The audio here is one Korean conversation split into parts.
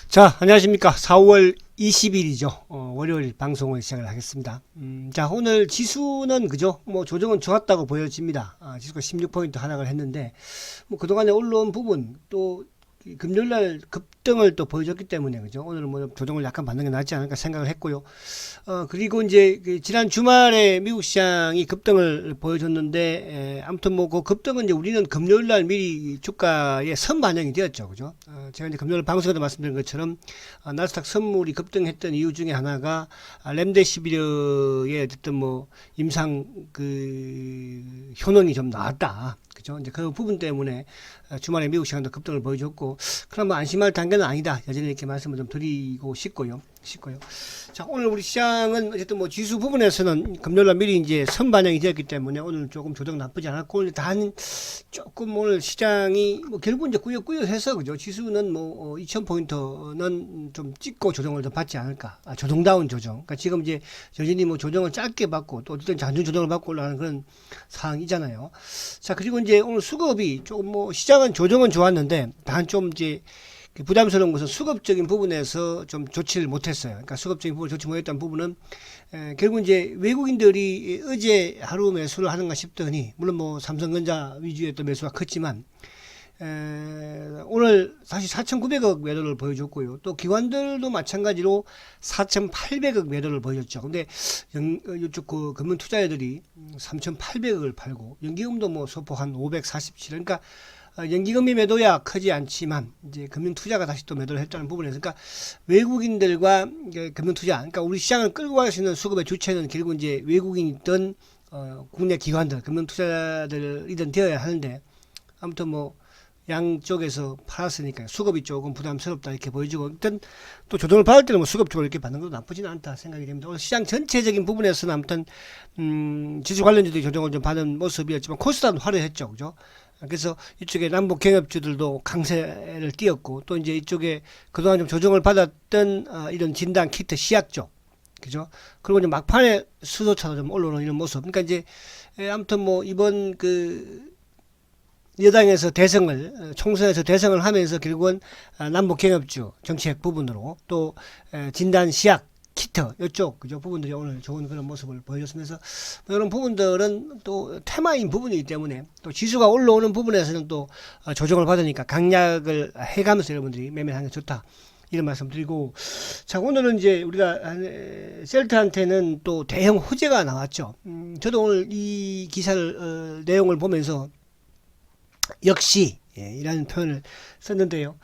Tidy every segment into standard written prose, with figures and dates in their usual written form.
자, 안녕하십니까. 4월 20일이죠. 월요일 방송을 시작을 하겠습니다. 자, 오늘 지수는 그죠? 뭐 조정은 좋았다고 보여집니다. 지수가 16포인트 하락을 했는데, 뭐 그동안에 올라온 부분, 또 금요일날 급등을 또 보여줬기 때문에, 그죠? 오늘은 뭐 조정을 약간 받는 게 낫지 않을까 생각을 했고요. 그리고 이제 그 지난 주말에 미국 시장이 급등을 보여줬는데, 아무튼 뭐 그 급등은 이제 우리는 금요일날 미리 주가에 선반영이 되었죠. 그죠? 제가 이제 금요일 방송에도 말씀드린 것처럼, 나스닥 선물이 급등했던 이유 중에 하나가, 렘데시비르의 어쨌든 뭐 임상 그 효능이 좀 나왔다. 그죠? 이제 그 부분 때문에 주말에 미국 시장도 급등을 보여줬고, 그럼 뭐 안심할 단계는 아니다. 여전히 이렇게 말씀을 좀 드리고 싶고요. 자, 오늘 우리 시장은 어쨌든 뭐 지수 부분에서는 금요일날 미리 이제 선반영이 되었기 때문에 오늘 조금 조정 나쁘지 않았고, 오늘 단 조금 오늘 시장이 뭐 결국 이제 꾸역꾸역해서 그죠? 지수는 뭐 2000포인트는 좀 찍고 조정을 좀 받지 않을까. 조정다운 조정. 그러니까 지금 이제 여전히 뭐 조정을 짧게 받고 또 어쨌든 잔존 조정을 받고 올라가는 그런 상황이잖아요. 자, 그리고 이제 오늘 수급이 조금 뭐 시장은 조정은 좋았는데 단 좀 이제 부담스러운 것은 수급적인 부분에서 좀 좋지를 못했어요. 그러니까 수급적인 부분을 좋지 못했다는 부분은 결국 이제 외국인들이 어제 하루 매수를 하는가 싶더니, 물론 뭐 삼성전자 위주의 또 매수가 컸지만 오늘 사실 4,900억 매도를 보여줬고요. 또 기관들도 마찬가지로 4,800억 매도를 보여줬죠. 근데 이쪽 그 금융 투자자들이 3,800억을 팔고 연기금도 뭐 소폭 한 547억. 그러니까 연기금이 매도야 크지 않지만 이제 금융투자가 다시 또 매도를 했다는 부분에서, 그러니까 외국인들과 금융투자, 그러니까 우리 시장을 끌고 갈 수 있는 수급의 주체는 결국 이제 외국인이든 국내 기관들, 금융투자들이든 되어야 하는데, 아무튼 뭐 양쪽에서 팔았으니까 수급이 조금 부담스럽다 이렇게 보여지고, 일단 또 조정을 받을 때는 뭐 수급 쪽으로 이렇게 받는 것도 나쁘지는 않다 생각이 됩니다. 오늘 시장 전체적인 부분에서는 아무튼 지수 관련주들이 조정을 좀 받은 모습이었지만 코스닥은 화려했죠, 그죠? 그래서 이쪽에 남북 경협주들도 강세를 띄었고, 또 이제 이쪽에 그동안 좀 조정을 받았던 이런 진단 키트 시약 쪽, 그죠? 그리고 이제 막판에 수소차도 좀 올라오는 이런 모습. 그러니까 이제 아무튼 뭐 이번 그 여당에서 대성을, 총선에서 대성을 하면서 결국은 남북 경협주 정책 부분으로 또 진단 시약 키트 이쪽 그죠 부분들이 오늘 좋은 그런 모습을 보여줬으면서, 이런 부분들은 또 테마인 부분이기 때문에 또 지수가 올라오는 부분에서는 또 조정을 받으니까 강약을 해가면서 여러분들이 매매하는 게 좋다 이런 말씀 드리고, 자, 오늘은 이제 우리가 셀트한테는 또 대형 호재가 나왔죠. 저도 오늘 이 기사를 내용을 보면서 역시 이라는 표현을 썼는데요.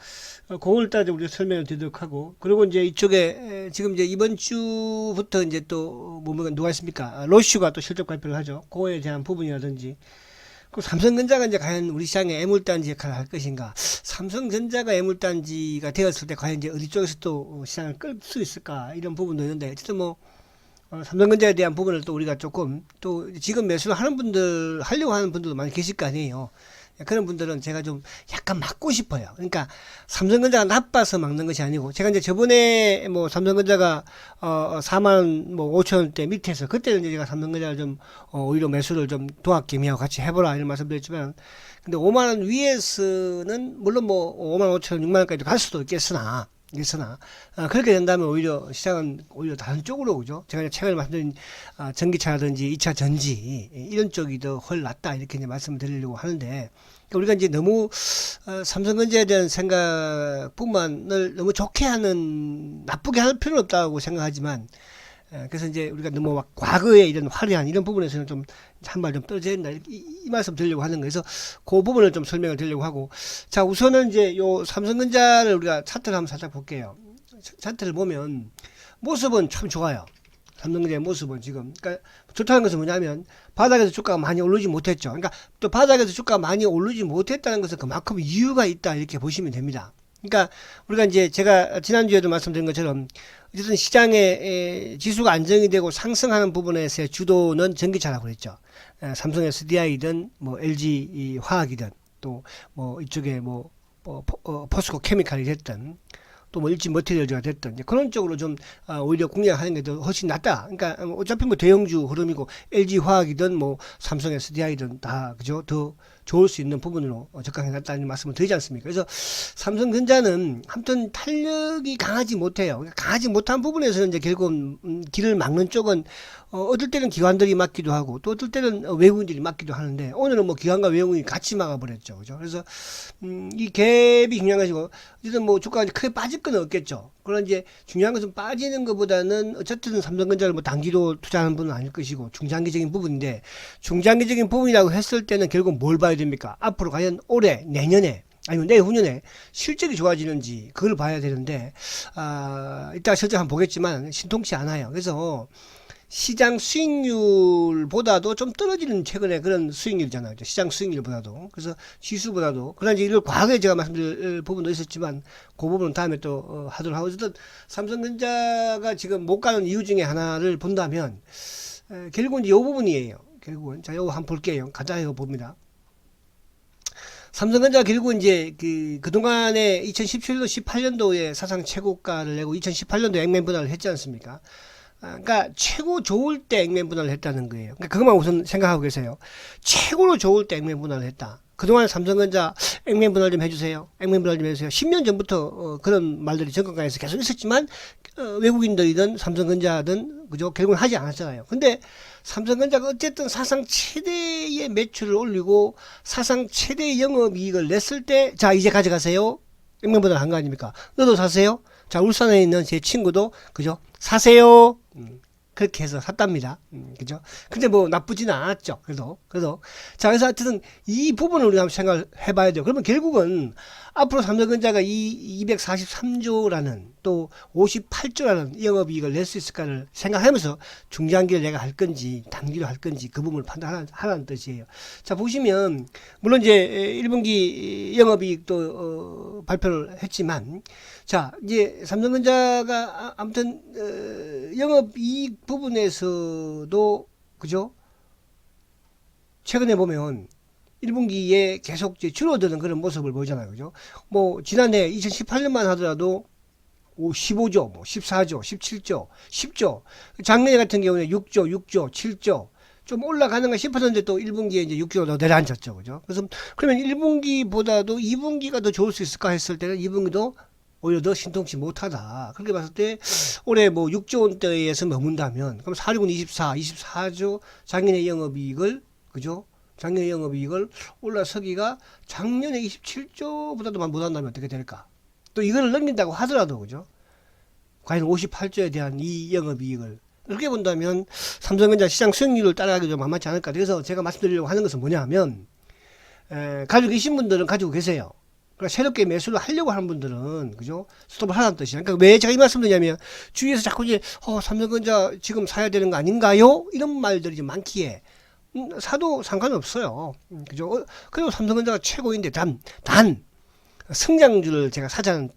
그걸 따져 우리가 설명을 드리도록 하고, 그리고 이제 이쪽에 지금 이제 이번 주부터 이제 또 누가 있습니까? 로슈가 또 실적 발표를 하죠. 그거에 대한 부분이라든지, 그 삼성전자가 이제 과연 우리 시장의 애물단지 역할을 할 것인가? 삼성전자가 애물단지가 되었을 때 과연 이제 어디 쪽에서 또 시장을 끌 수 있을까? 이런 부분도 있는데, 어쨌든 뭐 삼성전자에 대한 부분을 또 우리가 조금 또 지금 매수를 하는 분들, 하려고 하는 분들도 많이 계실 거 아니에요. 그런 분들은 제가 좀 약간 막고 싶어요. 그러니까 삼성전자가 나빠서 막는 것이 아니고, 제가 이제 저번에 뭐 삼성전자가 4만 뭐 5천 원대 밑에서, 그때는 이제 제가 삼성전자를 좀 오히려 매수를 좀 도학개미하고 같이 해보라 이런 말씀드렸지만, 근데 5만 원 위에서는 물론 뭐 5만 5천 원, 6만 원까지 갈 수도 있겠으나 그렇게 된다면 오히려 시장은 오히려 다른 쪽으로, 그죠? 제가 최근에 말씀드린 전기차라든지 2차 전지 이런 쪽이 더 훨 낫다 이렇게 이제 말씀을 드리려고 하는데, 그러니까 우리가 이제 너무 삼성전자에 대한 생각뿐만을 너무 좋게 하는, 나쁘게 할 필요는 없다고 생각하지만, 그래서 이제 우리가 너무 막 과거의 이런 화려한 이런 부분에서는 좀 한 발 좀 떨어져야 된다 이 말씀 드리려고 하는 거예요. 그래서 그 부분을 좀 설명을 드리려고 하고, 자, 우선은 이제 요 삼성전자를 우리가 차트를 한번 살짝 볼게요. 차트를 보면 모습은 참 좋아요. 삼성전자의 모습은 지금, 그러니까 좋다는 것은 뭐냐면 바닥에서 주가가 많이 오르지 못했죠. 그러니까 또 바닥에서 주가가 많이 오르지 못했다는 것은 그만큼 이유가 있다 이렇게 보시면 됩니다. 그러니까 우리가 이제 제가 지난주에도 말씀드린 것처럼 어쨌든 시장의 지수가 안정이 되고 상승하는 부분에서의 주도는 전기차라고 그랬죠. 삼성 SDI든 뭐 LG 화학이든 또 뭐 이쪽에 뭐 포스코 케미칼이 됐든 또 뭐 일진 머티리얼즈가 됐든 그런 쪽으로 좀 오히려 공략하는 게 더 훨씬 낫다. 그러니까 어차피 뭐 대형주 흐름이고 LG 화학이든 뭐 삼성 SDI든 다 그죠 더 좋을 수 있는 부분으로 적합해놨다는 말씀을 드리지 않습니까? 그래서 삼성전자는 아무튼 탄력이 강하지 못해요. 강하지 못한 부분에서는 이제 결국 길을 막는 쪽은 어떨 때는 기관들이 막기도 하고 또 어떨 때는 외국인들이 막기도 하는데 오늘은 뭐 기관과 외국인이 같이 막아버렸죠. 그죠? 그래서 이 갭이 중요한 것이고 어쨌든 뭐 주가가 크게 빠질 건 없겠죠. 그러나 이제 중요한 것은 빠지는 것보다는 어쨌든 삼성전자를 뭐 단기로 투자하는 분은 아닐 것이고 중장기적인 부분인데 중장기적인 부분이라고 했을 때는 결국 뭘 봐야 됩니까? 앞으로 과연 올해, 내년에 아니면 내후년에 실적이 좋아지는지 그걸 봐야 되는데 이따 실적 한번 보겠지만 신통치 않아요. 그래서 시장 수익률보다도 좀 떨어지는 최근에 그런 수익률이잖아요. 시장 수익률보다도. 그래서 지수보다도. 그러나 이제 이걸 과거에 제가 말씀드릴 부분도 있었지만 그 부분은 다음에 또 하도록 하고 어쨌든 삼성전자가 지금 못 가는 이유 중에 하나를 본다면 결국은 이제 이 부분이에요. 결국은 자 이거 한번 볼게요. 가자 이거 봅니다. 삼성전자 결국은 이제 그동안에 2017년도 18년도에 사상 최고가를 내고 2018년도에 액면 분할을 했지 않습니까? 그러니까 최고 좋을 때 액면 분할을 했다는 거예요. 그러니까 그것만 우선 생각하고 계세요. 최고로 좋을 때 액면 분할을 했다. 그동안 삼성전자 액면 분할 좀 해주세요. 액면 분할 좀 해주세요. 10년 전부터 그런 말들이 정권가에서 계속 있었지만 외국인들이든 삼성전자든 그죠? 결국은 하지 않았잖아요. 근데 삼성전자가 어쨌든 사상 최대의 매출을 올리고 사상 최대의 영업이익을 냈을 때 자 이제 가져가세요. 액면 분할 한 거 아닙니까? 너도 사세요. 자 울산에 있는 제 친구도 그죠? 사세요. 그렇게 해서 샀답니다. 그죠? 근데 뭐 나쁘지는 않았죠. 그래도. 자, 그래서 하여튼 이 부분을 우리가 한번 생각을 해봐야 돼요. 그러면 결국은 앞으로 삼성전자가 이 243조라는 또 58조라는 영업이익을 낼 수 있을까를 생각하면서 중장기를 내가 할 건지 단기로 할 건지 그 부분을 판단하라는 뜻이에요. 자, 보시면 물론 이제 1분기 영업이익도 발표를 했지만 자, 이제 삼성전자가 아무튼 영업이익 부분에서도 그죠? 최근에 보면 1분기에 계속 이제 줄어드는 그런 모습을 보이잖아요. 그죠? 뭐 지난해 2018년만 하더라도 15조, 뭐 14조, 17조, 10조. 작년 같은 경우에 6조, 6조, 7조. 좀 올라가는가 싶었는데 또 1분기에 이제 6조가 더 내려앉았죠. 그죠? 그래서 그러면 1분기보다도 2분기가 더 좋을 수 있을까 했을 때는 2분기도 오히려 더 신통치 못하다. 그렇게 봤을 때 올해 뭐 6조 원대에서 머문다면 그럼 4, 6은 24조 작년의 영업이익을 그죠? 작년의 영업이익을 올라서기가 작년에 27조보다도 못한다면 어떻게 될까? 또 이거를 넘긴다고 하더라도 그죠? 과연 58조에 대한 이 영업이익을 그렇게 본다면 삼성전자 시장 수익률을 따라가기 좀 만만치 않을까. 그래서 제가 말씀드리려고 하는 것은 뭐냐 하면 가지고 계신 분들은 가지고 계세요. 그러니까 새롭게 매수를 하려고 하는 분들은 그죠? 스톱을 하라는 뜻이야. 그러니까 왜 제가 이 말씀을 드리냐면 주위에서 자꾸 이제 삼성전자 지금 사야 되는 거 아닌가요? 이런 말들이 좀 많기에 사도 상관없어요. 그죠? 그리고 삼성전자가 최고인데 단 성장주를 제가 사자는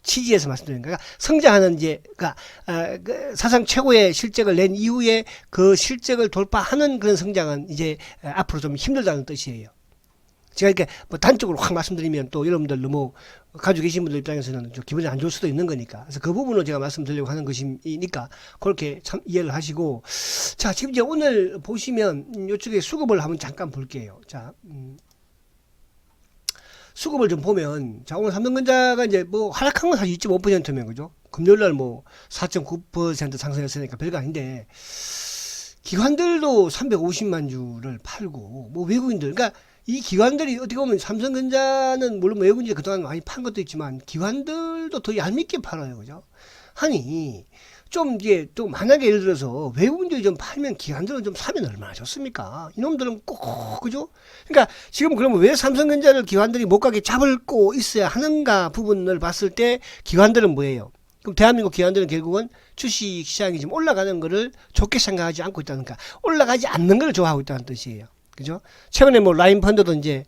취지에서 말씀드리는 거예요. 그러니까 성장하는 이제 그 사상 최고의 실적을 낸 이후에 그 실적을 돌파하는 그런 성장은 이제 앞으로 좀 힘들다는 뜻이에요. 제가 이렇게 뭐 단적으로 확 말씀드리면 또 여러분들 너무 가지고 계신 분들 입장에서는 좀 기분이 안 좋을 수도 있는 거니까. 그래서 그 부분을 제가 말씀드리려고 하는 것이니까 그렇게 참 이해를 하시고. 자, 지금 이제 오늘 보시면 이쪽에 수급을 한번 잠깐 볼게요. 자, 수급을 좀 보면 자, 오늘 삼성전자가 이제 뭐 하락한 건 사실 2.5%면 그죠? 금요일 날 뭐 4.9% 상승했으니까 별거 아닌데 기관들도 350만 주를 팔고 뭐 외국인들 그러니까 이 기관들이 어떻게 보면 삼성전자는 물론 외국인들이 그동안 많이 판 것도 있지만 기관들도 더 얄밉게 팔아요. 그죠? 아니 좀 이게 또 만약에 예를 들어서 외국인들이 좀 팔면 기관들은 좀 사면 얼마나 좋습니까? 이놈들은 꼭 그죠? 그러니까 지금 그러면 왜 삼성전자를 기관들이 못 가게 잡고 있어야 하는가 부분을 봤을 때 기관들은 뭐예요? 그럼 대한민국 기관들은 결국은 주식 시장이 지금 올라가는 거를 좋게 생각하지 않고 있다니까 올라가지 않는 걸 좋아하고 있다는 뜻이에요. 그죠? 최근에 뭐 라인 펀드도 이제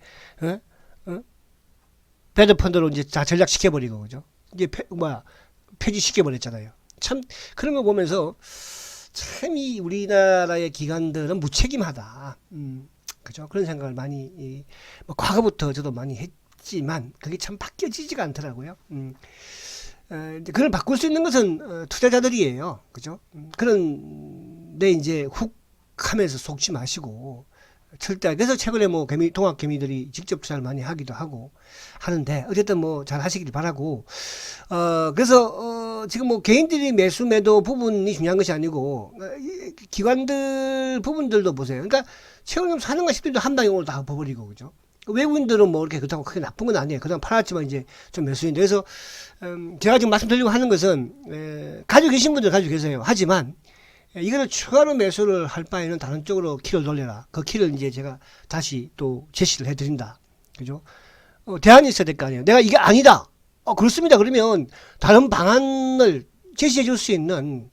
배드 펀드로 이제 다 전략시켜버리고 그죠? 이제 폐지시켜버렸잖아요. 참 그런 거 보면서 참 이 우리나라의 기관들은 무책임하다. 그죠? 그런 생각을 많이 뭐 과거부터 저도 많이 했지만 그게 참 바뀌어지지가 않더라고요. 그걸 바꿀 수 있는 것은 투자자들이에요. 그죠? 그런데 이제 훅 하면서 속지 마시고 철저하게. 그래서 최근에 뭐 동학 개미들이 직접 투자를 많이 하기도 하고 하는데, 어쨌든 뭐 잘 하시길 바라고. 그래서 지금 뭐 개인들이 매수 매도 부분이 중요한 것이 아니고, 기관들 부분들도 보세요. 그러니까 최근에 좀 사는가 싶더니 한 방에 오늘 다 버버리고, 그죠? 외국인들은 뭐 이렇게 그렇다고 크게 나쁜 건 아니에요. 그동안 팔았지만 이제 좀 매수인데. 그래서 제가 지금 말씀드리려고 하는 것은, 가지고 계신 분들 가지고 계세요. 하지만 이거를 추가로 매수를 할 바에는 다른 쪽으로 키를 돌려라. 그 키를 이제 제가 다시 또 제시를 해드린다. 그죠? 대안이 있어야 될 거 아니에요. 내가 이게 아니다. 그렇습니다. 그러면 다른 방안을 제시해 줄 수 있는,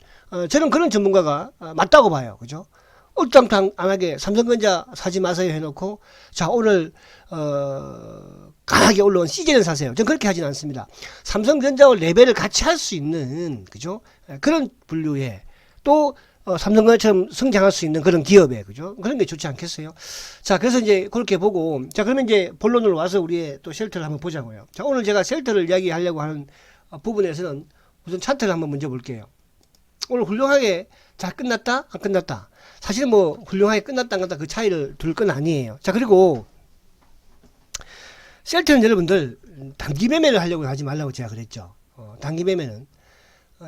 저는 그런 전문가가 맞다고 봐요. 그죠? 얼짱탕안하게 삼성전자 사지 마세요 해놓고, 자, 오늘, 강하게 올라온 CJ를 사세요. 저는 그렇게 하진 않습니다. 삼성전자와 레벨을 같이 할 수 있는, 그죠? 그런 분류의, 또, 삼성전자처럼 성장할 수 있는 그런 기업에, 그죠? 그런 게 좋지 않겠어요? 자, 그래서 이제 그렇게 보고, 자, 그러면 이제 본론으로 와서 우리의 또 쉘터를 한번 보자고요. 자, 오늘 제가 쉘터를 이야기하려고 하는 부분에서는 우선 차트를 한번 먼저 볼게요. 오늘 훌륭하게 잘 끝났다? 안 끝났다? 사실은 뭐 훌륭하게 끝났다 안 끝났다 그 차이를 둘 건 아니에요. 자, 그리고 셀트는 여러분들 단기 매매를 하려고 하지 말라고 제가 그랬죠. 단기 매매는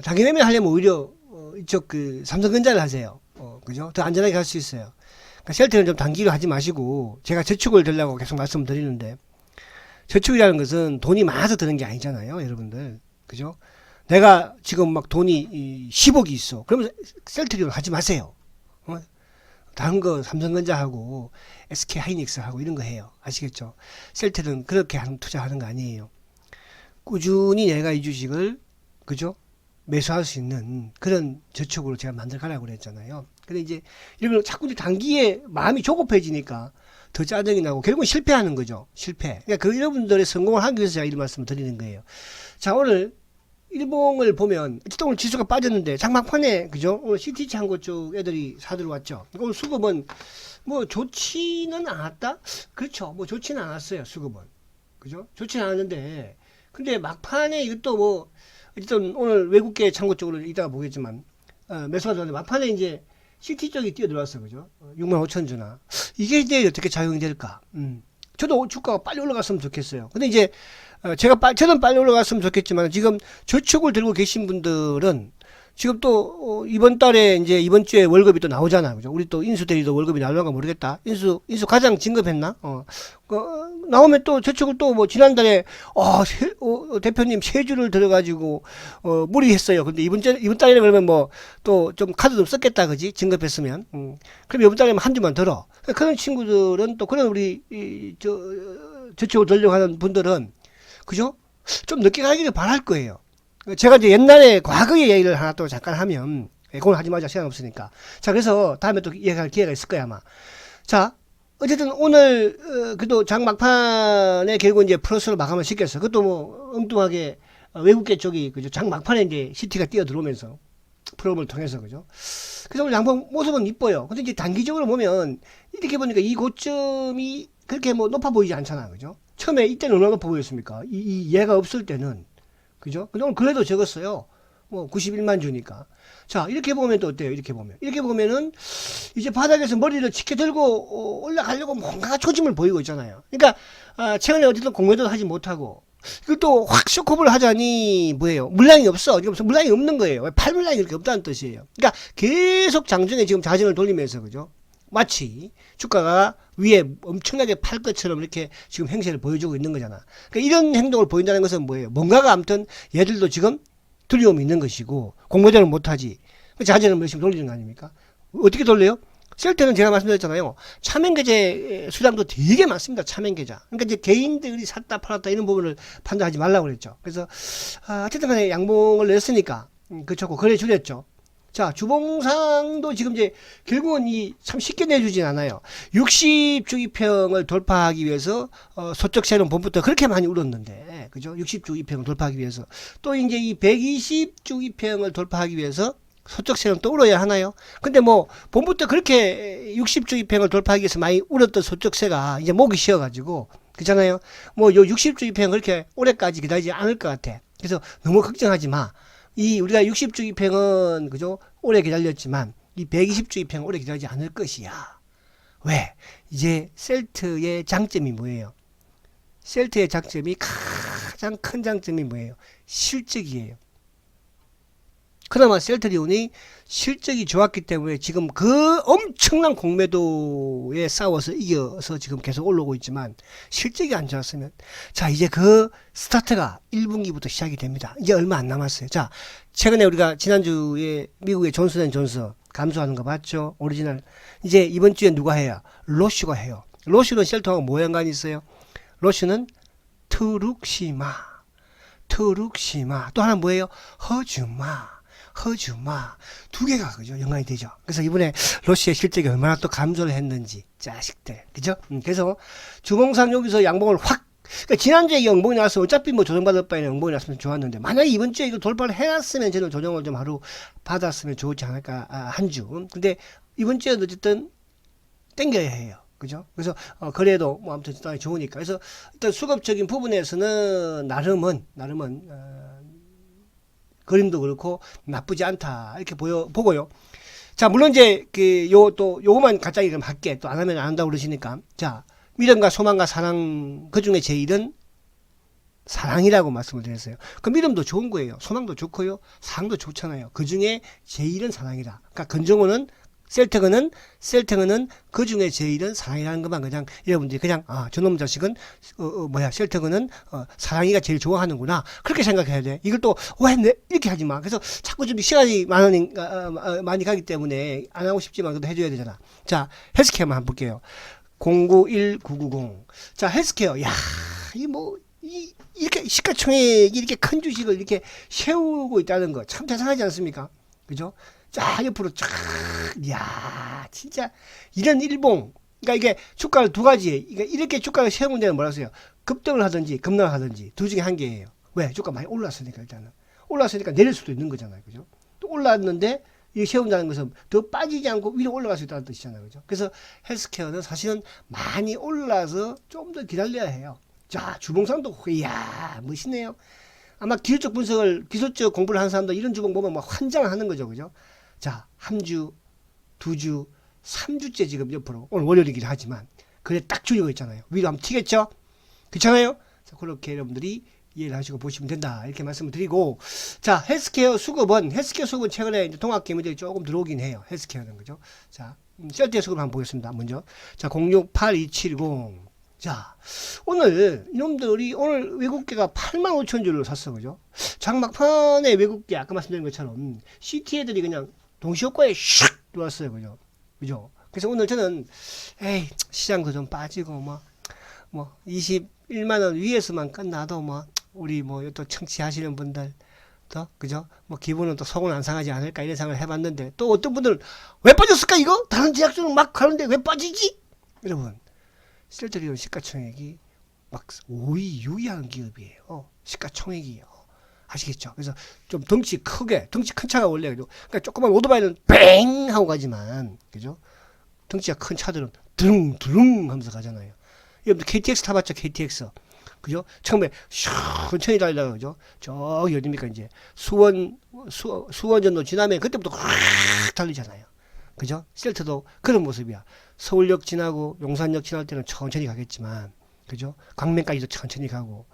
단기 매매를 하려면 오히려 이쪽 그 삼성전자를 하세요. 그죠? 더 안전하게 할 수 있어요. 그러니까 셀트는 좀 단기로 하지 마시고, 제가 저축을 들려고 계속 말씀드리는데, 저축이라는 것은 돈이 많아서 드는 게 아니잖아요, 여러분들. 그죠? 내가 지금 막 돈이 10억이 있어. 그러면 셀트리온 하지 마세요. 다른 거 삼성전자하고 SK 하이닉스하고 이런 거 해요. 아시겠죠? 셀트는 그렇게 투자하는 거 아니에요. 꾸준히 내가 이 주식을, 그죠? 매수할 수 있는 그런 저축으로 제가 만들어가라고 그랬잖아요. 근데 이제 이러면 자꾸 단기에 마음이 조급해지니까 더 짜증이 나고 결국은 실패하는 거죠. 실패. 그러니까 여러분들의 성공을 하기 위해서 제가 이런 말씀을 드리는 거예요. 자, 오늘 일봉을 보면 어쨌든 오늘 지수가 빠졌는데 장막판에, 그죠? 오늘 CT 창고 쪽 애들이 사들어 왔죠. 오늘 수급은 뭐 좋지는 않았다? 그렇죠. 뭐 좋지는 않았어요. 수급은. 그죠? 좋지는 않았는데, 근데 막판에 이것도 뭐 어쨌든 오늘 외국계 창고 쪽으로 이따가 보겠지만, 매수가 들어왔는데 막판에 이제 CT 쪽이 뛰어들어왔어. 그죠? 65,000주나. 이게 이제 어떻게 작용이 될까? 저도 주가가 빨리 올라갔으면 좋겠어요. 근데 이제, 저는 빨리 올라갔으면 좋겠지만, 지금 저축을 들고 계신 분들은, 지금 또, 이번 달에 이제 이번 주에 월급이 또 나오잖아요. 그죠? 우리 또 인수대리도 월급이 나올런가 모르겠다. 인수 과장 진급했나? 나오면 또 저축을 또 뭐 지난달에, 대표님 세 주를 들어가지고, 무리했어요. 근데 이번 달에는 그러면 뭐, 또 좀 카드 좀 썼겠다. 그지? 진급했으면. 그럼 이번 달에는 한 주만 들어. 그런 친구들은 또 그런 우리, 저축을 들려고 하는 분들은, 그죠? 좀 늦게 가기를 바랄 거예요. 제가 이제 옛날에 과거의 얘기를 하나 또 잠깐 하면, 그걸 하지 마자. 시간 없으니까. 자, 그래서 다음에 또 얘기할 기회가 있을 거야, 아마. 자, 어쨌든 오늘, 그래도 장막판에 결국 이제 플러스로 마감을 시켰어. 그것도 뭐, 엉뚱하게, 외국계 쪽이, 그죠? 장막판에 이제 시티가 뛰어 들어오면서, 프로그램을 통해서, 그죠? 그래서 오늘 양봉 모습은 이뻐요. 근데 이제 단기적으로 보면, 이렇게 보니까 이 고점이 그렇게 뭐 높아 보이지 않잖아. 그죠? 처음에 이때는 얼마나 높아 보였습니까? 얘가 없을 때는. 그죠? 근데 오늘 그래도 적었어요. 뭐 91만 주니까. 자, 이렇게 보면 또 어때요? 이렇게 보면. 이렇게 보면은 이제 바닥에서 머리를 치켜들고 올라가려고 뭔가 초짐을 보이고 있잖아요. 그러니까 최근에 어쨌든 공매도 하지 못하고 이것도 확 쇼크업을 하자니 뭐예요? 물량이 없어. 지금 물량이 없는 거예요. 팔 물량이 이렇게 없다는 뜻이에요. 그러니까 계속 장중에 지금 자전을 돌리면서, 그죠? 마치 주가가 위에 엄청나게 팔 것처럼 이렇게 지금 행세를 보여주고 있는 거잖아. 그러니까 이런 행동을 보인다는 것은 뭐예요? 뭔가가 아무튼 얘들도 지금 두려움이 있는 것이고 공모전을 못하지. 자전을 열심히 돌리는 거 아닙니까? 어떻게 돌려요? 셀트는 제가 말씀드렸잖아요. 차명계좌 수량도 되게 많습니다. 차명계좌. 그러니까 이제 개인들이 샀다 팔았다 이런 부분을 판단하지 말라고 그랬죠. 그래서 어쨌든 간에 양봉을 냈으니까 그렇고 거래 줄였죠. 자, 주봉상도 지금 이제 결국은 참 쉽게 내주진 않아요. 60주 2평을 돌파하기 위해서 소적세는 봄부터 그렇게 많이 울었는데, 그죠? 60주 2평을 돌파하기 위해서 또 이제 이 120주 2평을 돌파하기 위해서 소적세는 또 울어야 하나요? 근데 뭐 봄부터 그렇게 60주 2평을 돌파하기 위해서 많이 울었던 소적세가 이제 목이 쉬어가지고, 그렇잖아요. 뭐 요 60주 2평 그렇게 오래까지 기다리지 않을 것 같아. 그래서 너무 걱정하지 마. 우리가 60주 2평은, 그죠? 오래 기다렸지만, 이 120주 2평은 오래 기다리지 않을 것이야. 왜? 이제 셀트의 장점이 뭐예요? 셀트의 장점이 가장 큰 장점이 뭐예요? 실적이에요. 그나마 셀트리온이 실적이 좋았기 때문에 지금 그 엄청난 공매도에 싸워서 이겨서 지금 계속 올라오고 있지만 실적이 안 좋았으면 자 이제 그 스타트가 1분기부터 시작이 됩니다. 이제 얼마 안 남았어요. 자 최근에 우리가 지난주에 미국의 존슨앤존슨 감소하는 거 봤죠? 오리지널. 이제 이번 주에 누가 해요? 로슈가 해요. 로슈는 셀트하고 뭐 연관이 있어요? 로슈는 트룩시마 또 하나 뭐예요? 허주마 두 개가 그죠 연관이 되죠. 그래서 이번에 러시아 실적이 얼마나 또 감소를 했는지 자식들 그죠. 그래서 주봉상 여기서 양봉을 확 그러니까 지난주에 양봉이 나왔으면 어차피 뭐 조정받을 바에는 양봉이 나왔으면 좋았는데 만약에 이번 주에 이거 돌파를 해놨으면 저는 조정을 좀 하루 받았으면 좋지 않을까 한 주. 근데 이번 주에도 어쨌든 땡겨야 해요. 그죠? 그래서 그래도 뭐 아무튼 일단 좋으니까. 그래서 일단 수급적인 부분에서는 나름은 그림도 그렇고 나쁘지 않다 이렇게 보고요. 자 물론 이제 요거만 갑자기 좀 할게. 또 안 하면 안 한다고 그러시니까. 자 믿음과 소망과 사랑 그 중에 제일은 사랑이라고 말씀을 드렸어요. 그 믿음도 좋은 거예요. 소망도 좋고요. 사랑도 좋잖아요. 그 중에 제일은 사랑이다. 그러니까 건정호는 셀트그는 그 중에 제일은 사랑이라는 것만 그냥 여러분들이 그냥 저놈 자식은 셀트그는 사랑이가 제일 좋아하는구나 그렇게 생각해야 돼. 이걸 또 왜 이렇게 하지 마. 그래서 자꾸 좀 시간이 많이 가기 때문에 안 하고 싶지만 그래도 해줘야 되잖아. 자 헬스케어만 한번 볼게요. 091990. 자 헬스케어 이렇게 시가총액이 이렇게 큰 주식을 이렇게 세우고 있다는 거 참 대단하지 않습니까? 그죠? 자 옆으로 쫙 진짜 이런 일봉 그러니까 이게 주가를 두 가지 그러니까 이렇게 주가를 세우는 데는 뭐라 하세요? 급등을 하든지 급락을 하든지 둘 중에 한 개예요. 왜? 주가 많이 올랐으니까 일단은 올랐으니까 내릴 수도 있는 거잖아요. 그죠? 또 올랐는데 이 세운다는 것은 더 빠지지 않고 위로 올라갈 수 있다는 뜻이잖아요. 그죠? 그래서 헬스케어는 사실은 많이 올라서 좀 더 기다려야 해요. 자 주봉상도 멋있네요. 아마 기술적 공부를 하는 사람들 이런 주봉 보면 막 환장하는 거죠. 그죠? 자, 한 주, 두 주, 3주째 지금 옆으로, 오늘 월요일이긴 하지만, 그래 딱 줄이고 있잖아요. 위로 한번 튀겠죠? 그렇잖아요? 자, 그렇게 여러분들이 이해를 하시고 보시면 된다. 이렇게 말씀을 드리고, 자, 헬스케어 수급은 최근에 이제 통합기밀들이 조금 들어오긴 해요. 헬스케어는, 그죠? 자, 셀트의 수급 한번 보겠습니다. 먼저. 자, 068270. 자, 오늘 이놈들이 오늘 외국계가 85,000주를 샀어. 그죠? 장막판에 외국계 아까 말씀드린 것처럼 CT 애들이 그냥 동시효과에 슉 들어왔어요. 그죠? 그래서 오늘 저는 시장도 좀 빠지고 뭐 21만원 위에서만 끝나도 우리 또 청취하시는 분들 그죠? 기분은 또 속은 안 상하지 않을까 이런 생각을 해봤는데 또 어떤 분들은 왜 빠졌을까 이거? 다른 제약주는 막 가는데 왜 빠지지? 여러분 셀트리온 시가총액이 막 5위, 6위 하는 기업이에요. 시가총액이요. 아시겠죠? 그래서 좀 덩치 큰 차가 원래, 그러니까 조그만 오토바이는 뱅! 하고 가지만, 그죠? 덩치가 큰 차들은 드릉 하면서 가잖아요. 여러분들 KTX 타봤죠? KTX. 그죠? 처음에 천천히 달리다가, 그죠? 저기 어딥니까, 이제. 수원전도 지나면 그때부터 확 달리잖아요. 그죠? 셀트도 그런 모습이야. 서울역 지나고 용산역 지날 때는 천천히 가겠지만, 그죠? 광명까지도 천천히 가고,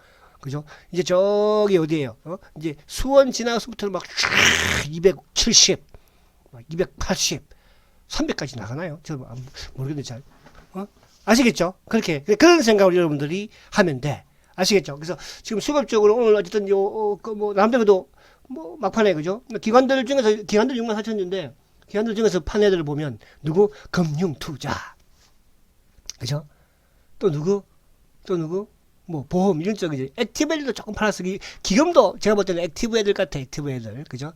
그죠? 이제 저기 어디에요? 이제 수원 지나서부터는 막 270, 280, 300까지 나가나요? 저 모르겠는데 잘. 아시겠죠? 그런 생각을 여러분들이 하면 돼. 아시겠죠? 그래서 지금 수급적으로 오늘 어쨌든 남들도 막판에, 그죠? 기관들 중에서 64,000주인데, 기관들 중에서 판 애들을 보면 누구? 금융투자, 그죠? 또 누구? 보험 이런 쪽이지. 액티브 애들도 조금 팔았어. 기금도 제가 볼 때는 액티브 애들 같아. 액티브 애들, 그죠?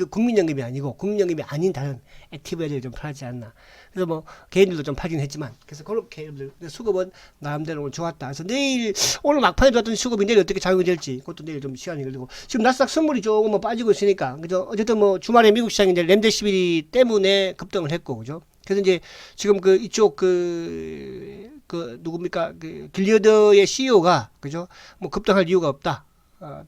국민연금이 아니고 국민연금이 아닌 다른 액티브 애들이 좀 팔지 않나. 그래서 개인들도 좀 팔긴 했지만, 그래서 그렇게 수급은 나름대로 좋았다. 그래서 오늘 막판에 좋았던 수급이 내일 어떻게 작용이 될지, 그것도 내일 좀 시간이 걸리고. 지금 나스닥 선물이 조금 빠지고 있으니까, 그죠? 어쨌든 주말에 미국 시장이 이제 렘데시비리 때문에 급등을 했고, 그죠? 그래서 이제 지금 이쪽 누굽니까? 길리어드의 CEO가, 그죠? 급등할 이유가 없다.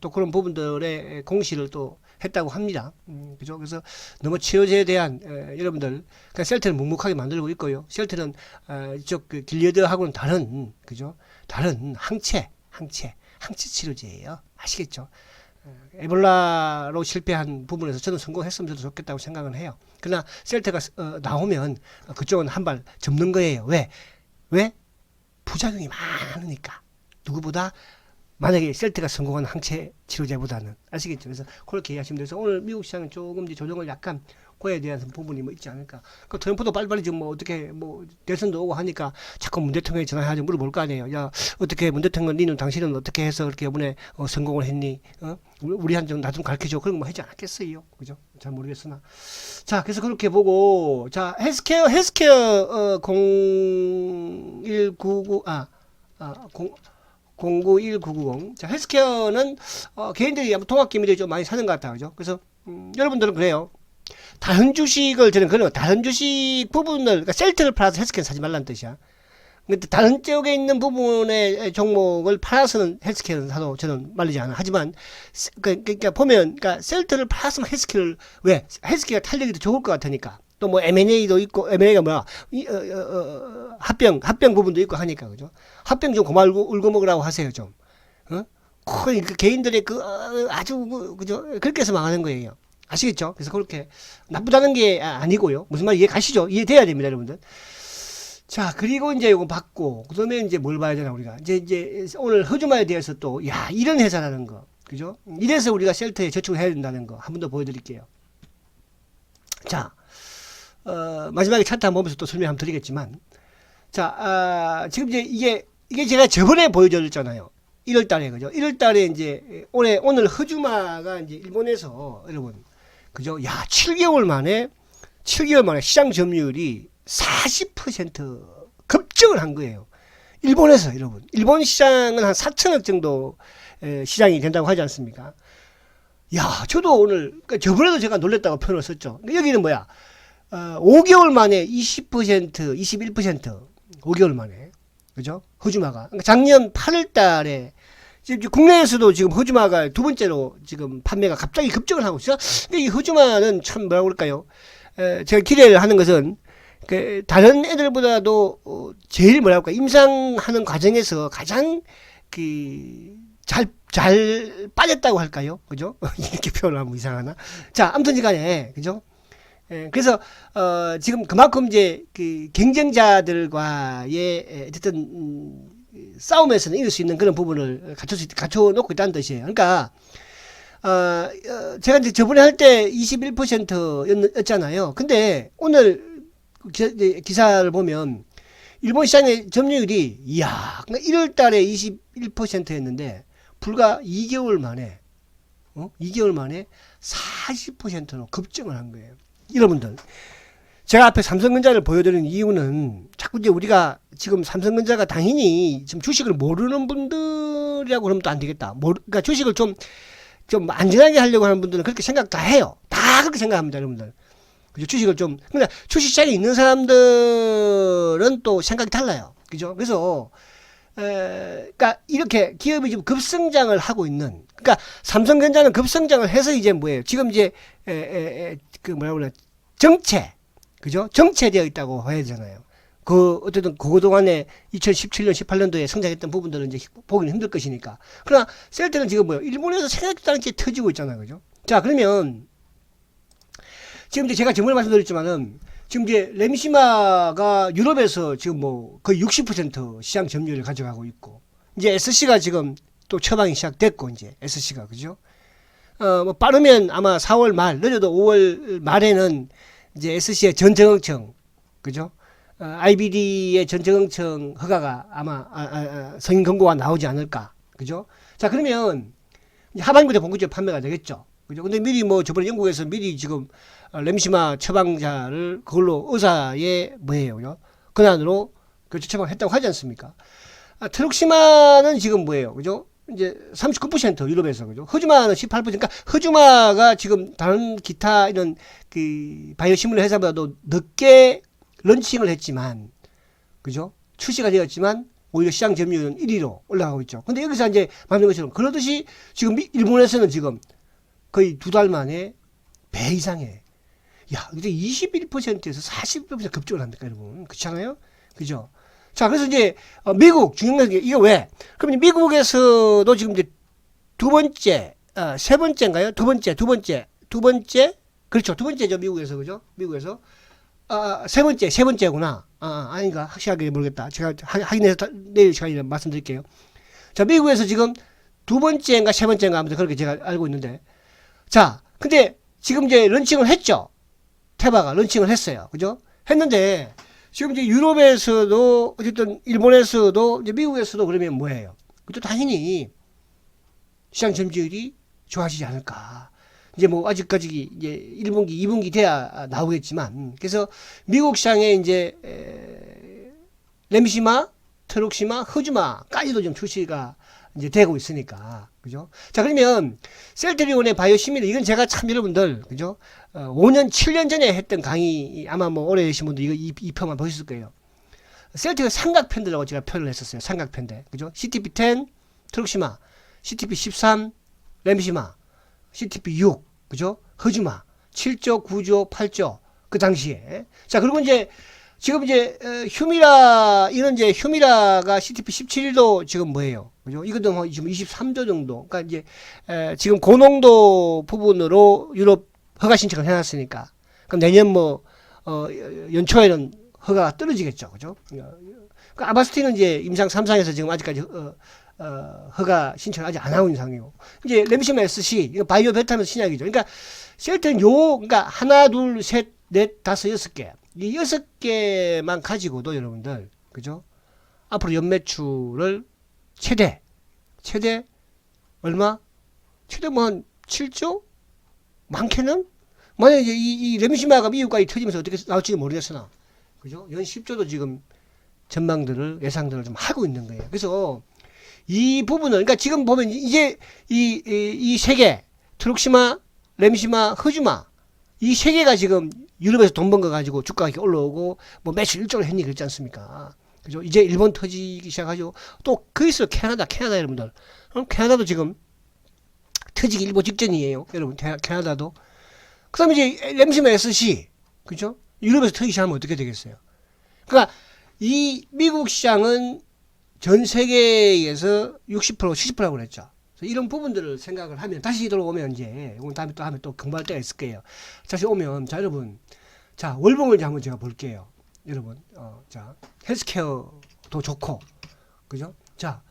또 그런 부분들의 공시를 또 했다고 합니다. 그죠? 그래서 너무 치료제에 대한 여러분들 그냥 셀트를 묵묵하게 만들고 있고요. 셀트는 이쪽 그 길리어드하고는 다른 그죠? 다른 항체 치료제예요. 아시겠죠? 에볼라로 실패한 부분에서 저는 성공했으면 저도 좋겠다고 생각은 해요. 그러나 셀트가 나오면 그쪽은 한 발 접는 거예요. 왜? 부작용이 많으니까. 누구보다 만약에 셀트가 성공한 항체 치료제보다는 아시겠죠? 그래서 그렇게 이해하시면 돼서 오늘 미국 시장은 조금 이제 조정을 약간 그에 대한 부분이 뭐 있지 않을까. 그 트럼프도 빨리빨리 지금 뭐 어떻게 뭐 대선도 오고 하니까 자꾸 문 대통령에 전화해가지고 물어볼 거 아니에요. 야 어떻게 문 대통령 니는 당신은 어떻게 해서 그렇게 이번에 성공을 했니? 우리 한 좀 나 좀 가르쳐줘. 그런 거 뭐 하지 않았겠어요. 그죠? 잘 모르겠으나. 자 그래서 그렇게 보고 자 헬스케어 0199 091990. 자, 헬스케어는, 개인들이 아마 통합기밀에 좀 많이 사는 것 같아요. 그죠? 그래서, 여러분들은 그래요. 다른 주식을 저는 그런 거, 다른 주식 부분을, 그러니까 셀트를 팔아서 헬스케어 사지 말라는 뜻이야. 근데 다른 쪽에 있는 부분의 종목을 팔아서는 헬스케어는 사도 저는 말리지 않아. 하지만, 그러니까 보면, 그러니까 셀트를 팔았으면 헬스케어를, 왜? 헬스케어가 탄력이 더 좋을 것 같으니까. 또 뭐 M&A도 있고, M&A가 뭐야? 합병 부분도 있고 하니까, 그죠? 합병 좀 고만 울고 먹으라고 하세요, 좀. 그 개인들의 아주, 그죠? 그렇게 해서 망하는 거예요. 아시겠죠? 그래서 그렇게 나쁘다는 게 아니고요. 무슨 말 이해 가시죠? 이해돼야 됩니다, 여러분들. 자, 그리고 이제 이거 받고, 그 다음에 이제 뭘 봐야 되나, 우리가. 이제 오늘 허주마에 대해서 또, 이런 회사라는 거. 그죠? 이래서 우리가 셀트에 저축을 해야 된다는 거. 한 번 더 보여드릴게요. 자, 마지막에 차트 한번 보면서 또 설명 한번 드리겠지만, 자, 지금 이제 이게 제가 저번에 보여드렸잖아요. 1월 달에, 그죠? 1월 달에 이제, 오늘 허주마가 이제 일본에서, 여러분, 그죠? 7개월 만에 시장 점유율이 40% 급증을 한 거예요. 일본에서, 여러분. 일본 시장은 한 4천억 정도 시장이 된다고 하지 않습니까? 저도 오늘, 그러니까 저번에도 제가 놀랬다고 표현을 썼죠. 그러니까 여기는 뭐야? 5개월 만에 20%, 21%, 5개월 만에. 그죠? 허주마가. 그러니까 작년 8월 달에, 지금 국내에서도 지금 허주마가 두 번째로 지금 판매가 갑자기 급증을 하고 있어요. 근데 이 허주마는 참 뭐라고 그럴까요? 제가 기대를 하는 것은, 다른 애들보다도, 제일 뭐랄까, 임상하는 과정에서 가장, 잘 빠졌다고 할까요? 그죠? 이렇게 표현을 하면 이상하나? 자, 아무튼 간에, 그죠? 그래서 지금 그만큼 이제 경쟁자들과의 어쨌든 싸움에서는 이길 수 있는 그런 부분을 갖춰놓고 있다는 뜻이에요. 그러니까 제가 이제 저번에 할 때 21%였잖아요. 근데 오늘 기사를 보면 일본 시장의 점유율이 그러니까 1월 달에 21%였는데 불과 2개월 만에 40%로 급증을 한 거예요. 여러분들, 제가 앞에 삼성전자를 보여드리는 이유는 자꾸 이제 우리가 지금 삼성전자가 당연히 지금 주식을 모르는 분들이라고 그러면 또 안 되겠다. 그러니까 주식을 좀 안전하게 하려고 하는 분들은 그렇게 생각 다 해요. 다 그렇게 생각합니다, 여러분들. 그죠? 주식을 그러니까 주식시장에 있는 사람들은 또 생각이 달라요. 그죠? 그래서, 그러니까 이렇게 기업이 지금 급성장을 하고 있는, 그러니까 삼성전자는 급성장을 해서 이제 뭐예요? 지금 이제, 뭐라고 그러나, 그죠? 정체되어 있다고 해야 되잖아요. 어쨌든 그동안에 2017년, 18년도에 성장했던 부분들은 이제 보기는 힘들 것이니까. 그러나 셀트는 지금 뭐예요? 일본에서 생각지도 않게 터지고 있잖아요. 그죠? 자, 그러면, 지금 이제 제가 저번에 말씀드렸지만은, 지금 이제 램시마가 유럽에서 지금 뭐 거의 60% 시장 점유율을 가져가고 있고, 이제 SC가 지금 또 처방이 시작됐고, 이제 SC가, 그죠? 뭐 빠르면 아마 4월 말, 늦어도 5월 말에는 이제 SC의 전정응청, 그죠? IBD의 전정응청 허가가 아마 승인 권고가 나오지 않을까, 그죠? 자, 그러면 이제 하반기부터 본격적으로 판매가 되겠죠, 그죠? 근데 미리 뭐 저번에 영국에서 미리 지금 램시마 처방자를 그걸로 의사의 뭐예요, 그죠? 권한으로 교체 처방했다고 하지 않습니까? 트럭시마는 지금 뭐예요, 그죠? 이제 39% 유럽에서, 그죠? 허주마는 18%. 그러니까 허주마가 지금 다른 기타 이런 바이오 시뮬러 회사보다도 늦게 런칭을 했지만, 그죠? 출시가 되었지만 오히려 시장 점유율은 1위로 올라가고 있죠. 근데 여기서 이제 말하는 것처럼 그러듯이 지금 일본에서는 지금 거의 2달 만에 배 이상에 야, 이제 21%에서 40% 급증을 합니까, 여러분? 그렇잖아요? 그죠? 자, 그래서 이제 미국 중요한 게 이거 왜? 그러면 미국에서도 지금 이제 두 번째, 세 번째인가요? 두 번째, 그렇죠. 두 번째죠, 미국에서, 그죠? 미국에서. 세 번째구나. 아닌가? 확실하게 모르겠다. 제가 확인해서 내일 시간에 말씀드릴게요. 자, 미국에서 지금 두 번째인가 세 번째인가 아무튼 그렇게 제가 알고 있는데. 자, 근데 지금 이제 런칭을 했죠. 테바가 런칭을 했어요. 그죠? 했는데, 지금 이제 유럽에서도, 어쨌든 일본에서도, 이제 미국에서도 그러면 뭐예요? 또 당연히 시장 점유율이 좋아지지 않을까. 이제 뭐 아직까지 이제 1분기, 2분기 돼야 나오겠지만, 그래서 미국 시장에 이제 램시마, 트룩시마, 허즈마까지도 좀 출시가 이제 되고 있으니까, 그죠? 자, 그러면 셀트리온의 바이오시밀러, 이건 제가 참 여러분들, 그죠? 5년, 7년 전에 했던 강의, 아마 뭐 오래 계신 분들 이 표만 보셨을 거예요. 셀트리온 삼각편대라고 제가 표현을 했었어요. 삼각편대, 그죠? CTP10, 트룩시마, CTP13, 램시마, CTP6, 그죠? 허즈마, 7조, 9조, 8조, 그 당시에. 자, 그리고 이제, 지금 이제, 휴미라, 이런 이제, 휴미라가 CTP17도 지금 뭐예요? 그죠? 이것도 지금 23조 정도. 그러니까 이제, 지금 고농도 부분으로 유럽 허가 신청을 해놨으니까. 그럼 내년 뭐, 연초에는 허가가 떨어지겠죠. 그죠? 그 아바스틴은 이제 임상 3상에서 지금 아직까지, 허가 신청을 아직 안 하고 있는 상황이고. 이제 램시마 SC, 이거 바이오 베타는 신약이죠. 그러니까, 셀트는 그러니까 하나, 둘, 셋, 넷, 다섯, 여섯 개. 이 6개만 가지고도 여러분들, 그죠? 앞으로 연매출을 최대 얼마? 최대 뭐 한 7조? 많게는? 만약에 이 램시마가 미국까지 터지면서 어떻게 나올지 모르겠으나, 그죠? 연 10조도 지금 전망들을, 예상들을 좀 하고 있는 거예요. 그래서 이 부분은, 그러니까 지금 보면 이제 이 세 개, 트룩시마, 램시마, 허즈마, 이 세 개가 지금 유럽에서 돈 번 거 가지고 주가가 이렇게 올라오고, 뭐 매출 1조를 했니 그랬지 않습니까? 그죠? 이제 일본 터지기 시작하죠. 또, 그리스, 캐나다 여러분들. 캐나다도 지금 터지기 일보 직전이에요. 여러분, 캐나다도. 그 다음에 이제 램시마 SC. 그죠? 유럽에서 터지기 시작하면 어떻게 되겠어요? 그러니까, 이 미국 시장은 전 세계에서 60%, 70%라고 그랬죠. 이런 부분들을 생각을 하면 다시 들어오면 이제 이건 다음에 또 하면 또 공부할 때가 있을 거예요. 다시 오면 자 여러분 자 월봉을 한번 제가 볼게요. 여러분 자 헬스케어도 좋고 그죠? 자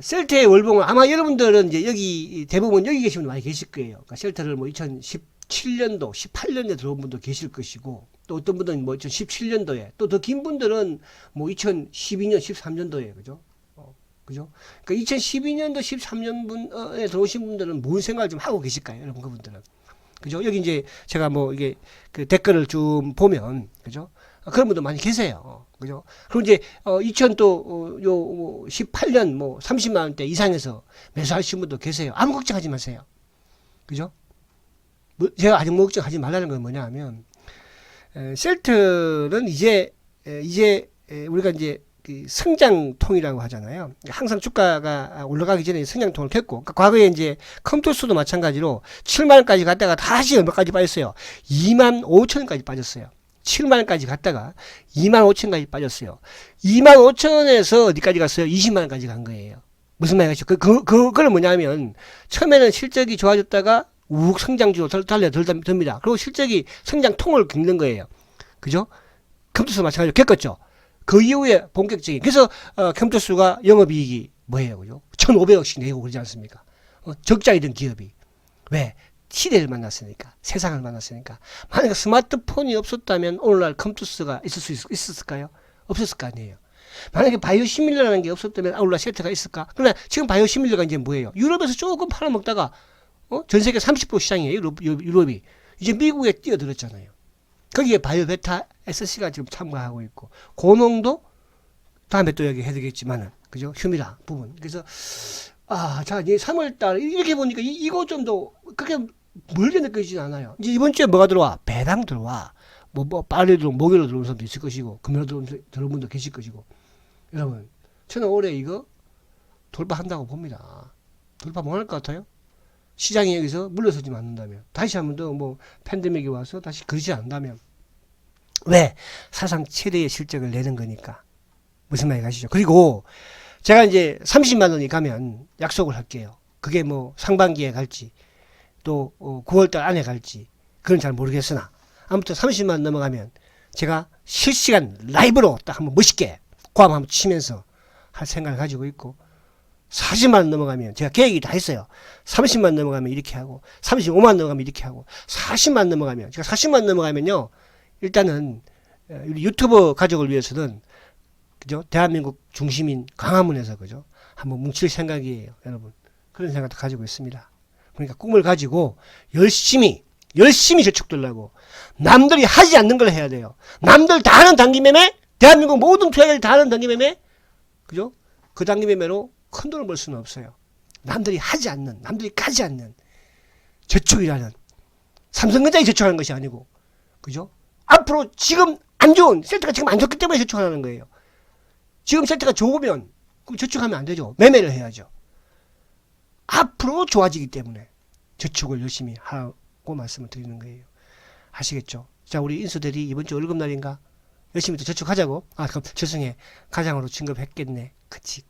셀트의 월봉을 아마 여러분들은 이제 여기 대부분 여기 계신 분 많이 계실 거예요. 그러니까 셀트를 뭐 2017년도, 18년에 들어온 분도 계실 것이고 또 어떤 분들은 뭐 2017년도에 또 더 긴 분들은 뭐 2012년, 13년도에 그죠? 그죠? 그러니까 2012년도 13년분에 들어오신 분들은 뭔 생각을 좀 하고 계실까요? 여러분, 그분들은. 그죠? 여기 이제 제가 뭐 이게 그 댓글을 좀 보면, 그죠? 그런 분들 많이 계세요. 그죠? 그리고 이제, 18년 뭐 30만원대 이상에서 매수하신 분도 계세요. 아무 걱정하지 마세요. 그죠? 제가 아직 걱정하지 말라는 건 뭐냐 하면, 셀트는 이제 우리가 이제 그 성장통이라고 하잖아요. 항상 주가가 올라가기 전에 성장통을 켰고, 그러니까 과거에 이제 컴투스도 마찬가지로 7만원까지 갔다가 다시 얼마까지 빠졌어요? 2만 5천원까지 빠졌어요. 7만원까지 갔다가 2만 5천원까지 빠졌어요. 2만 5천원에서 어디까지 갔어요? 20만원까지 간 거예요. 무슨 말이겠죠? 그건 뭐냐면, 처음에는 실적이 좋아졌다가 우욱 성장주로 듭니다. 그리고 실적이 성장통을 겪는 거예요. 그죠? 컴투스 마찬가지로 겪었죠. 그 이후에 본격적인, 그래서, 컴투스가 영업이익이 뭐예요, 그죠? 1,500억씩 내고 그러지 않습니까? 적자이던 기업이. 왜? 시대를 만났으니까. 세상을 만났으니까. 만약에 스마트폰이 없었다면 오늘날 컴투스가 있었을까요? 없었을 거 아니에요. 만약에 바이오시밀러라는 게 없었다면 오늘날 셀트가 있을까? 그러나 지금 바이오시밀러가 이제 뭐예요? 유럽에서 조금 팔아먹다가, 전 세계 30% 시장이에요, 유럽이. 이제 미국에 뛰어들었잖아요. 거기에 바이오베타 SC가 지금 참가하고 있고, 고농도 다음에 또 여기 해드리겠지만은, 그죠? 휴미라 부분. 그래서, 자, 이제 3월달, 이렇게 보니까 이거 좀 더, 그렇게 멀게 느껴지진 않아요. 이제 이번 주에 뭐가 들어와? 배당 들어와. 빨리 들어오면 목요일로 들어오는 사람도 있을 것이고, 금요일로 들어오는 분도 계실 것이고. 여러분, 저는 올해 이거 돌파한다고 봅니다. 돌파 못 할 것 같아요? 시장이 여기서 물러서지 않는다면, 다시 한 번 더 뭐 팬데믹이 와서 다시 그러지 않는다면, 왜? 사상 최대의 실적을 내는 거니까. 무슨 말이 가시죠? 그리고 제가 이제 30만 원이 가면 약속을 할게요. 그게 뭐 상반기에 갈지 또 9월달 안에 갈지 그건 잘 모르겠으나 아무튼 30만 원 넘어가면 제가 실시간 라이브로 딱 한번 멋있게 고함 한번 치면서 할 생각을 가지고 있고, 40만 원 넘어가면 제가 계획이 다 했어요. 30만 원 넘어가면 이렇게 하고 35만 원 넘어가면 이렇게 하고 40만 원 넘어가면, 제가 40만 원 넘어가면요, 일단은 우리 유튜버 가족을 위해서는 그죠? 대한민국 중심인 광화문에서 그죠? 한번 뭉칠 생각이에요, 여러분. 그런 생각도 가지고 있습니다. 그러니까 꿈을 가지고 열심히 저축들라고, 남들이 하지 않는 걸 해야 돼요. 남들 다 하는 단기매매, 대한민국 모든 투자자들이 다 하는 단기매매, 그죠? 그 단기매매로 큰 돈을 벌 수는 없어요. 남들이 하지 않는, 남들이 가지 않는 저축이라는, 삼성전자에 저축하는 것이 아니고, 그죠? 앞으로 지금 안 좋은, 세트가 지금 안 좋기 때문에 저축하는 거예요. 지금 세트가 좋으면 그럼 저축하면 안 되죠. 매매를 해야죠. 앞으로 좋아지기 때문에 저축을 열심히 하고 말씀을 드리는 거예요. 아시겠죠? 자, 우리 인수대리 이번 주 월급날인가? 열심히 또 저축하자고. 아, 그럼 죄송해. 가장으로 진급했겠네. 그치,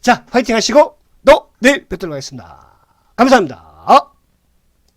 자, 파이팅 하시고 또 내일 뵙도록 하겠습니다. 감사합니다.